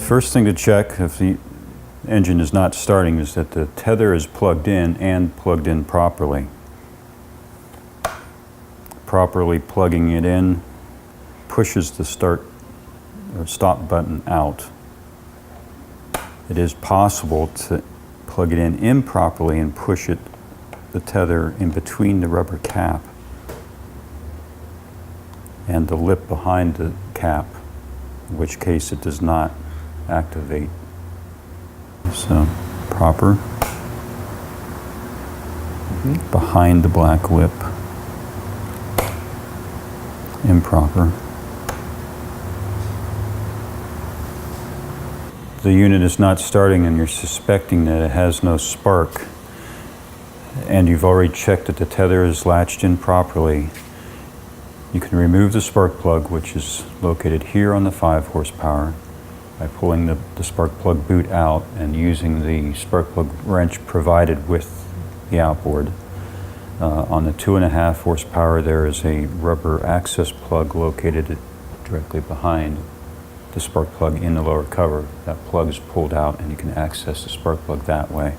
First thing to check if the engine is not starting is that the tether is plugged in and plugged in properly. Properly plugging it in pushes the start or stop button out. It is possible to plug it in improperly and push the tether in between the rubber cap and the lip behind the cap, in which case it does not activate. So, proper, behind the black lip, improper. The unit is not starting and you're suspecting that it has no spark, and you've already checked that the tether is latched in properly. You can remove the spark plug, which is located here on the 5 horsepower, by pulling the spark plug boot out and using the spark plug wrench provided with the outboard. On the 2.5 horsepower, there is a rubber access plug located directly behind the spark plug in the lower cover. That plug is pulled out and you can access the spark plug that way.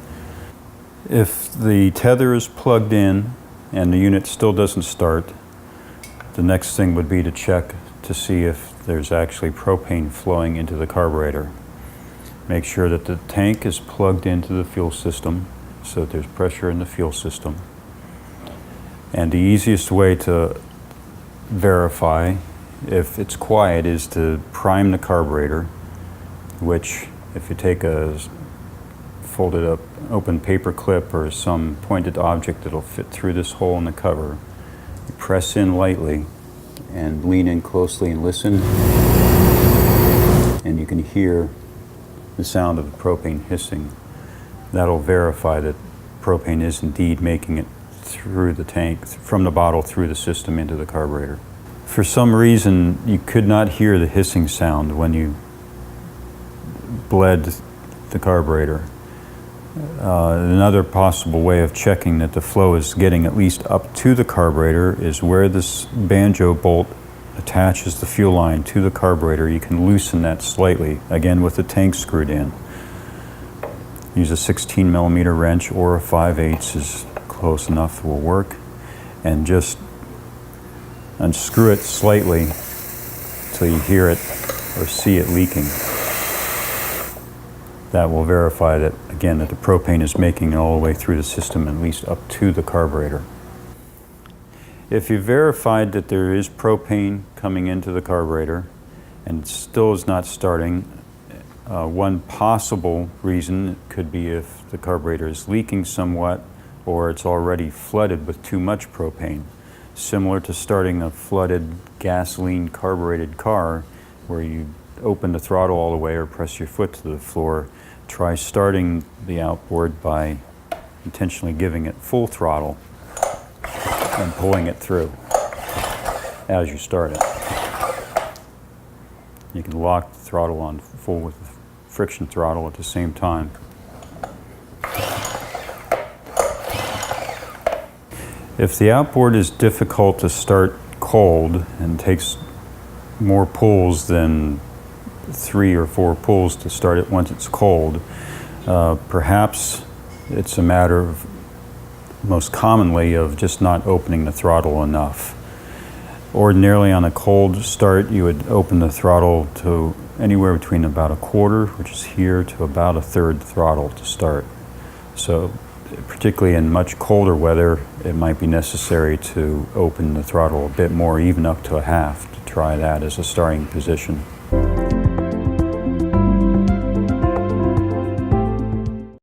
If the tether is plugged in and the unit still doesn't start, the next thing would be to check to see if there's actually propane flowing into the carburetor. Make sure that the tank is plugged into the fuel system so that there's pressure in the fuel system. And the easiest way to verify if it's quiet is to prime the carburetor, which if you take a folded up open paper clip or some pointed object that'll fit through this hole in the cover, you press in lightly and lean in closely and listen, and you can hear the sound of the propane hissing. That'll verify that propane is indeed making it through the tank, from the bottle through the system into the carburetor. For some reason, you could not hear the hissing sound when you bled the carburetor. Another possible way of checking that the flow is getting at least up to the carburetor is where this banjo bolt attaches the fuel line to the carburetor. You can loosen that slightly, again with the tank screwed in. Use a 16mm wrench or a 5/8 is close enough, will work, and just unscrew it slightly till you hear it or see it leaking. That will verify that, again, that the propane is making it all the way through the system, at least up to the carburetor. If you verified that there is propane coming into the carburetor and it still is not starting, one possible reason could be if the carburetor is leaking somewhat or it's already flooded with too much propane. Similar to starting a flooded gasoline carbureted car where you open the throttle all the way or press your foot to the floor. Try starting the outboard by intentionally giving it full throttle and pulling it through as you start it. You can lock the throttle on full with the friction throttle at the same time. If the outboard is difficult to start cold and takes more pulls than 3 or 4 pulls to start it once it's cold, perhaps it's a matter of, most commonly, of just not opening the throttle enough. Ordinarily on a cold start you would open the throttle to anywhere between about 1/4, which is here, to about 1/3 throttle to start. So particularly in much colder weather, it might be necessary to open the throttle a bit more, even up to 1/2, to try that as a starting position.